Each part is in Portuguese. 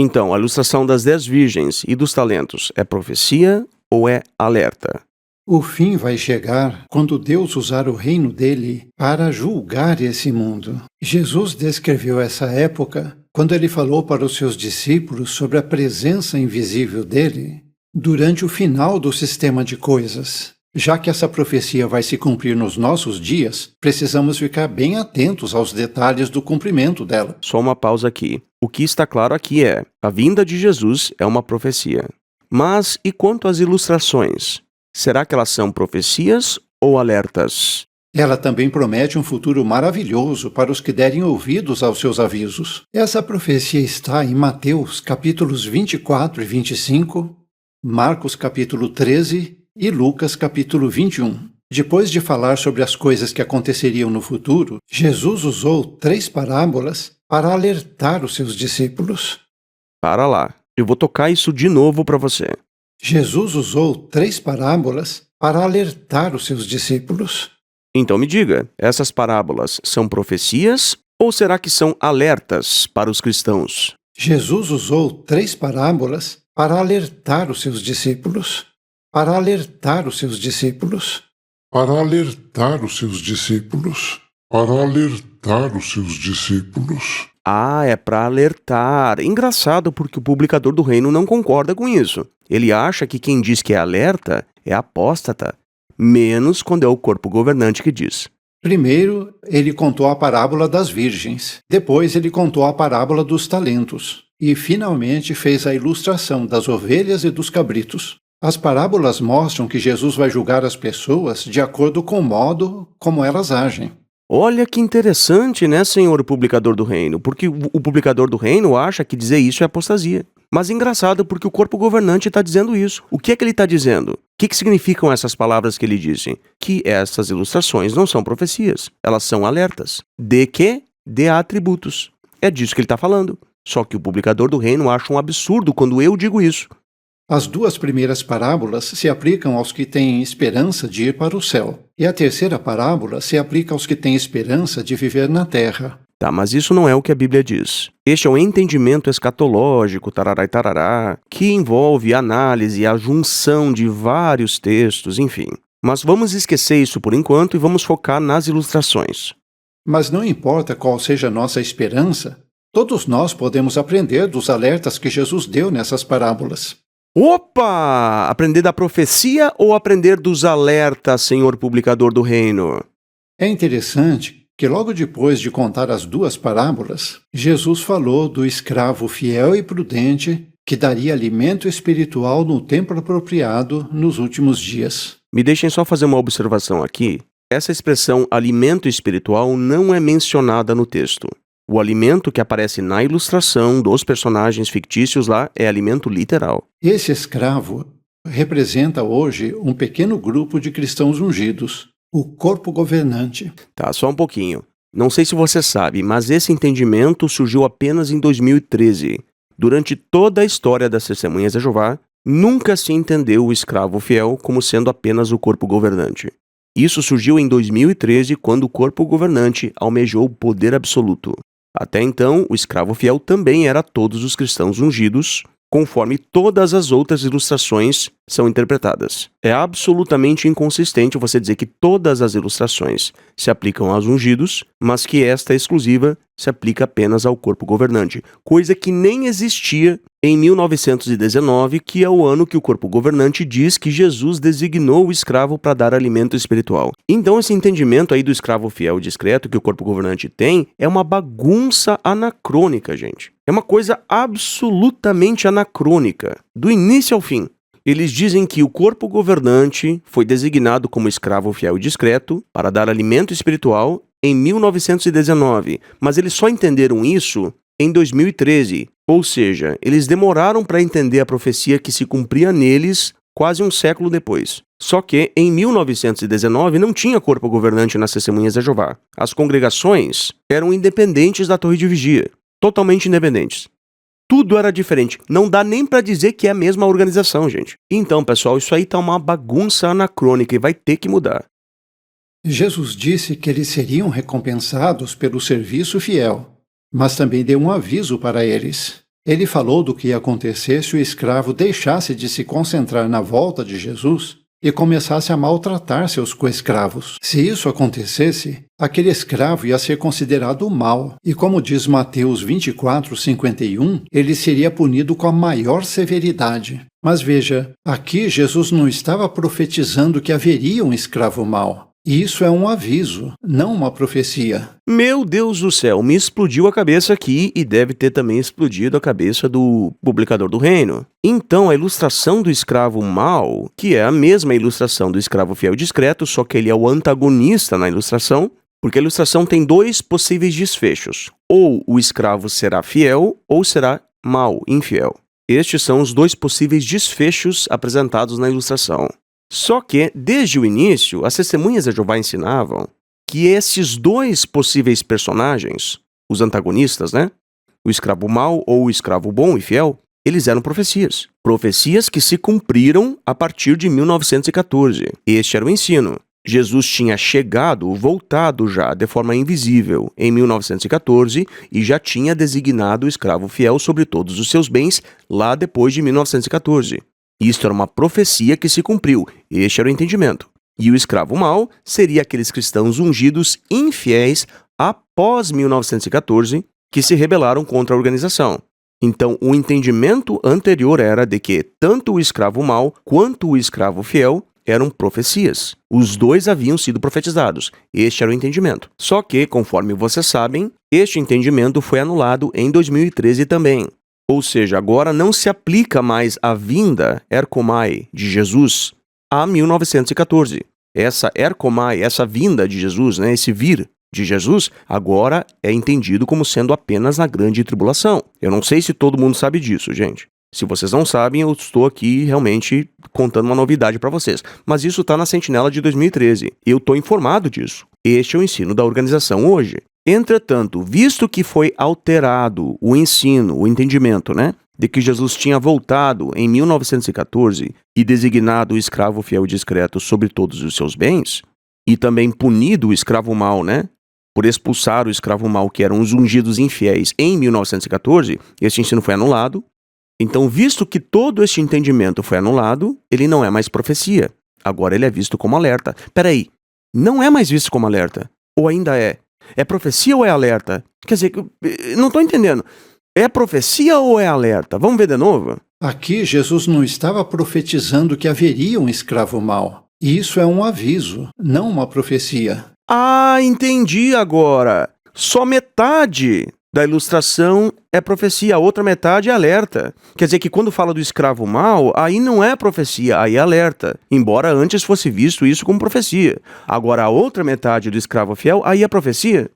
Então, a ilustração das 10 virgens e dos talentos é profecia ou é alerta? O fim vai chegar quando Deus usar o reino dele para julgar esse mundo. Jesus descreveu essa época quando ele falou para os seus discípulos sobre a presença invisível dele durante o final do sistema de coisas. Já que essa profecia vai se cumprir nos nossos dias, precisamos ficar bem atentos aos detalhes do cumprimento dela. Só uma pausa aqui. O que está claro aqui é: a vinda de Jesus é uma profecia. Mas e quanto às ilustrações? Será que elas são profecias ou alertas? Ela também promete um futuro maravilhoso para os que derem ouvidos aos seus avisos. Essa profecia está em Mateus capítulos 24 e 25, Marcos capítulo 13 e Lucas capítulo 21. Depois de falar sobre as coisas que aconteceriam no futuro, Jesus usou 3 parábolas para alertar os seus discípulos. Para lá, eu vou tocar isso de novo para você. Jesus usou 3 parábolas para alertar os seus discípulos. Então me diga, essas parábolas são profecias ou será que são alertas para os cristãos? Jesus usou 3 parábolas para alertar os seus discípulos. Para alertar os seus discípulos. Para alertar os seus discípulos. Para alertar os seus discípulos. Ah, é para alertar. Engraçado porque o publicador do reino não concorda com isso. Ele acha que quem diz que é alerta é apóstata, menos quando é o corpo governante que diz. Primeiro, ele contou a parábola das virgens. Depois, ele contou a parábola dos talentos. E, finalmente, fez a ilustração das ovelhas e dos cabritos. As parábolas mostram que Jesus vai julgar as pessoas de acordo com o modo como elas agem. Olha que interessante, né, senhor publicador do reino? Porque o publicador do reino acha que dizer isso é apostasia. Mas engraçado porque o corpo governante está dizendo isso. O que é que ele está dizendo? O que significam essas palavras que ele disse? Que essas ilustrações não são profecias. Elas são alertas. De quê? De atributos. É disso que ele está falando. Só que o publicador do reino acha um absurdo quando eu digo isso. As 2 primeiras parábolas se aplicam aos que têm esperança de ir para o céu. E a terceira parábola se aplica aos que têm esperança de viver na terra. Tá, mas isso não é o que a Bíblia diz. Este é um entendimento escatológico, tarará e tarará, que envolve análise e a junção de vários textos, enfim. Mas vamos esquecer isso por enquanto e vamos focar nas ilustrações. Mas não importa qual seja a nossa esperança, todos nós podemos aprender dos alertas que Jesus deu nessas parábolas. Opa! Aprender da profecia ou aprender dos alertas, senhor publicador do reino? É interessante que logo depois de contar as 2 parábolas, Jesus falou do escravo fiel e prudente que daria alimento espiritual no tempo apropriado nos últimos dias. Me deixem só fazer uma observação aqui. Essa expressão alimento espiritual não é mencionada no texto. O alimento que aparece na ilustração dos personagens fictícios lá é alimento literal. Esse escravo representa hoje um pequeno grupo de cristãos ungidos, o corpo governante. Tá, só um pouquinho. Não sei se você sabe, mas esse entendimento surgiu apenas em 2013. Durante toda a história das Testemunhas de Jeová, nunca se entendeu o escravo fiel como sendo apenas o corpo governante. Isso surgiu em 2013, quando o corpo governante almejou o poder absoluto. Até então, o escravo fiel também era todos os cristãos ungidos, conforme todas as outras ilustrações são interpretadas. É absolutamente inconsistente você dizer que todas as ilustrações se aplicam aos ungidos, mas que esta exclusiva se aplica apenas ao corpo governante, coisa que nem existia em 1919, que é o ano que o corpo governante diz que Jesus designou o escravo para dar alimento espiritual. Então esse entendimento aí do escravo fiel e discreto que o corpo governante tem é uma bagunça anacrônica, gente. É uma coisa absolutamente anacrônica, do início ao fim. Eles dizem que o corpo governante foi designado como escravo fiel e discreto para dar alimento espiritual em 1919, mas eles só entenderam isso em 2013, ou seja, eles demoraram para entender a profecia que se cumpria neles quase um século depois. Só que, em 1919, não tinha corpo governante nas Testemunhas de Jeová. As congregações eram independentes da Torre de Vigia, totalmente independentes. Tudo era diferente. Não dá nem para dizer que é a mesma organização, gente. Então, pessoal, isso aí tá uma bagunça anacrônica e vai ter que mudar. Jesus disse que eles seriam recompensados pelo serviço fiel, mas também deu um aviso para eles. Ele falou do que ia acontecer se o escravo deixasse de se concentrar na volta de Jesus e começasse a maltratar seus coescravos. Se isso acontecesse, aquele escravo ia ser considerado mau, e como diz Mateus 24:51, ele seria punido com a maior severidade. Mas veja, aqui Jesus não estava profetizando que haveria um escravo mau. E isso é um aviso, não uma profecia. Meu Deus do céu, me explodiu a cabeça aqui e deve ter também explodido a cabeça do publicador do reino. Então, a ilustração do escravo mau, que é a mesma ilustração do escravo fiel e discreto, só que ele é o antagonista na ilustração, porque a ilustração tem dois possíveis desfechos. Ou o escravo será fiel, ou será mau, infiel. Estes são os dois possíveis desfechos apresentados na ilustração. Só que, desde o início, as testemunhas de Jeová ensinavam que esses dois possíveis personagens, os antagonistas, né? O escravo mau ou o escravo bom e fiel, eles eram profecias. Profecias que se cumpriram a partir de 1914. Este era o ensino. Jesus tinha voltado já de forma invisível em 1914 e já tinha designado o escravo fiel sobre todos os seus bens lá depois de 1914. Isto era uma profecia que se cumpriu, este era o entendimento. E o escravo mau seria aqueles cristãos ungidos infiéis após 1914 que se rebelaram contra a organização. Então, o entendimento anterior era de que tanto o escravo mau quanto o escravo fiel eram profecias. Os dois haviam sido profetizados. Este era o entendimento. Só que, conforme vocês sabem, este entendimento foi anulado em 2013 também. Ou seja, agora não se aplica mais a vinda, erkomai, de Jesus a 1914. Essa erkomai, essa vinda de Jesus, né, esse vir de Jesus, agora é entendido como sendo apenas na grande tribulação. Eu não sei se todo mundo sabe disso, gente. Se vocês não sabem, eu estou aqui realmente contando uma novidade para vocês. Mas isso está na Sentinela de 2013. Eu estou informado disso. Este é o ensino da organização hoje. Entretanto, visto que foi alterado o ensino, o entendimento, né, de que Jesus tinha voltado em 1914 e designado o escravo fiel e discreto sobre todos os seus bens, e também punido o escravo mau, né, por expulsar o escravo mau, que eram os ungidos infiéis, em 1914, esse ensino foi anulado. Então, visto que todo este entendimento foi anulado, ele não é mais profecia. Agora ele é visto como alerta. Peraí, não é mais visto como alerta? Ou ainda é? É profecia ou é alerta? Quer dizer, não estou entendendo. É profecia ou é alerta? Vamos ver de novo? Aqui Jesus não estava profetizando que haveria um escravo mau. E isso é um aviso, não uma profecia. Ah, entendi agora. Só metade da ilustração é profecia, a outra metade é alerta. Quer dizer que quando fala do escravo mau, aí não é profecia, aí é alerta. Embora antes fosse visto isso como profecia. Agora a outra metade do escravo fiel, aí é profecia.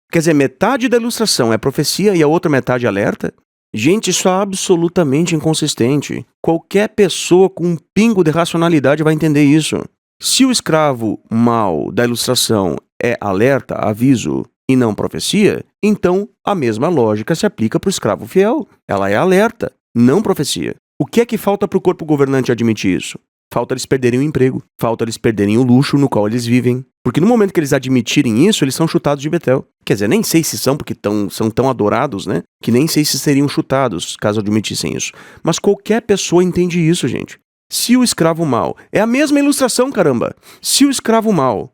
Quer dizer, metade da ilustração é profecia e a outra metade é alerta? Gente, isso é absolutamente inconsistente. Qualquer pessoa com um pingo de racionalidade vai entender isso. Se o escravo mau da ilustração é alerta, aviso, e não profecia, então a mesma lógica se aplica para o escravo fiel. Ela é alerta, não profecia. O que é que falta para o corpo governante admitir isso? Falta eles perderem o emprego, falta eles perderem o luxo no qual eles vivem. Porque no momento que eles admitirem isso, eles são chutados de Betel. Quer dizer, nem sei se são, porque são tão adorados, né? Que nem sei se seriam chutados, caso admitissem isso. Mas qualquer pessoa entende isso, gente. Se o escravo mau... É a mesma ilustração, caramba! Se o escravo mau...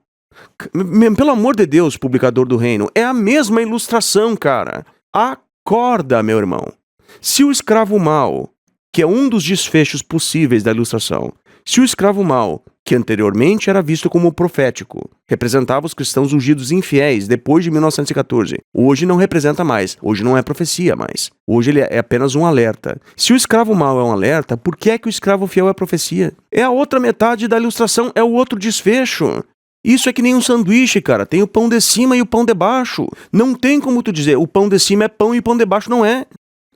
Pelo amor de Deus, publicador do reino, é a mesma ilustração, cara. Acorda, meu irmão. Se o escravo mau, que é um dos desfechos possíveis da ilustração, se o escravo mau, que anteriormente era visto como profético, representava os cristãos ungidos infiéis depois de 1914, hoje não representa mais, hoje não é profecia mais. Hoje ele é apenas um alerta. Se o escravo mau é um alerta, por que é que o escravo fiel é profecia? É a outra metade da ilustração, é o outro desfecho. Isso é que nem um sanduíche, cara. Tem o pão de cima e o pão de baixo. Não tem como tu dizer, o pão de cima é pão e o pão de baixo não é.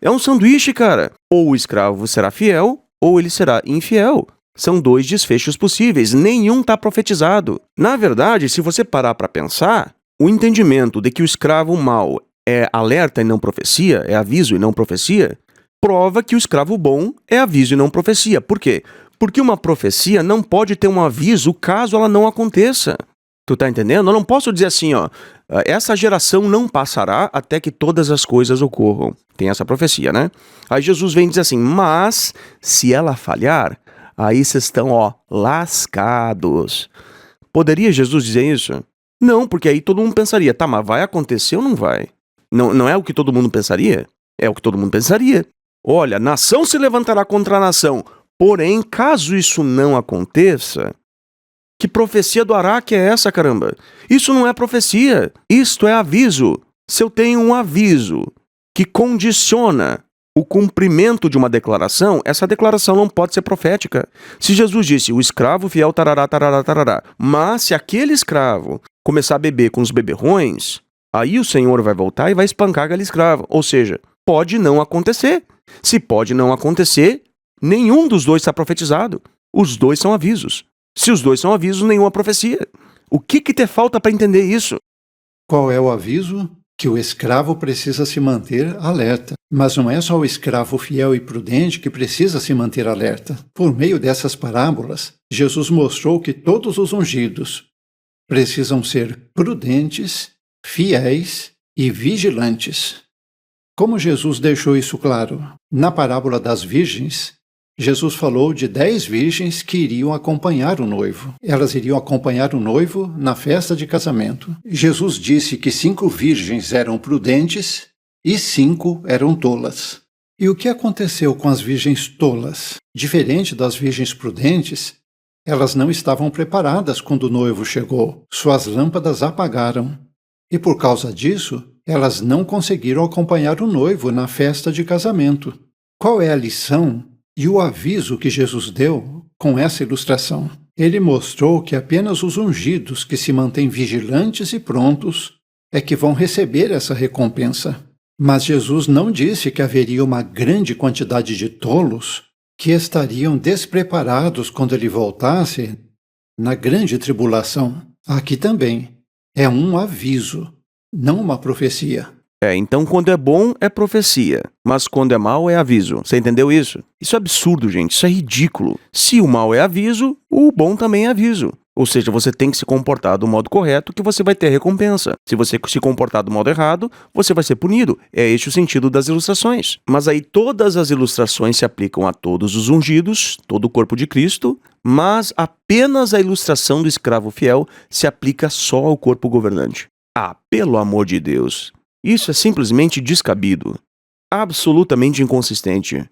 É um sanduíche, cara. Ou o escravo será fiel, ou ele será infiel. São dois desfechos possíveis, nenhum está profetizado. Na verdade, se você parar para pensar, o entendimento de que o escravo mau é alerta e não profecia, é aviso e não profecia, prova que o escravo bom é aviso e não profecia. Por quê? Porque uma profecia não pode ter um aviso caso ela não aconteça. Tu tá entendendo? Eu não posso dizer assim, ó, essa geração não passará até que todas as coisas ocorram. Tem essa profecia, né? Aí Jesus vem e diz assim, mas se ela falhar, aí vocês estão, ó, lascados. Poderia Jesus dizer isso? Não, porque aí todo mundo pensaria, tá, mas vai acontecer ou não vai? Não é o que todo mundo pensaria? É o que todo mundo pensaria. Olha, nação se levantará contra a nação. Porém, caso isso não aconteça, que profecia do Araque é essa, caramba? Isso não é profecia, isto é aviso. Se eu tenho um aviso que condiciona o cumprimento de uma declaração, essa declaração não pode ser profética. Se Jesus disse, o escravo fiel tarará, tarará, tarará, mas se aquele escravo começar a beber com os beberrões, aí o Senhor vai voltar e vai espancar aquele escravo. Ou seja, pode não acontecer. Se pode não acontecer, nenhum dos dois está profetizado. Os dois são avisos. Se os dois são avisos, nenhuma profecia. O que te falta para entender isso? Qual é o aviso? Que o escravo precisa se manter alerta. Mas não é só o escravo fiel e prudente que precisa se manter alerta. Por meio dessas parábolas, Jesus mostrou que todos os ungidos precisam ser prudentes, fiéis e vigilantes. Como Jesus deixou isso claro? Na parábola das virgens, Jesus falou de 10 virgens que iriam acompanhar o noivo. Elas iriam acompanhar o noivo na festa de casamento. Jesus disse que 5 virgens eram prudentes e 5 eram tolas. E o que aconteceu com as virgens tolas? Diferente das virgens prudentes, elas não estavam preparadas quando o noivo chegou. Suas lâmpadas apagaram. E por causa disso, elas não conseguiram acompanhar o noivo na festa de casamento. Qual é a lição e o aviso que Jesus deu com essa ilustração? Ele mostrou que apenas os ungidos que se mantêm vigilantes e prontos é que vão receber essa recompensa. Mas Jesus não disse que haveria uma grande quantidade de tolos que estariam despreparados quando ele voltasse na grande tribulação. Aqui também é um aviso, não uma profecia. Então quando é bom é profecia, mas quando é mal é aviso. Você entendeu isso? Isso é absurdo, gente, isso é ridículo. Se o mal é aviso, o bom também é aviso. Ou seja, você tem que se comportar do modo correto que você vai ter recompensa. Se você se comportar do modo errado, você vai ser punido. É este o sentido das ilustrações. Mas aí todas as ilustrações se aplicam a todos os ungidos, todo o corpo de Cristo, mas apenas a ilustração do escravo fiel se aplica só ao corpo governante. Ah, pelo amor de Deus! Isso é simplesmente descabido, absolutamente inconsistente.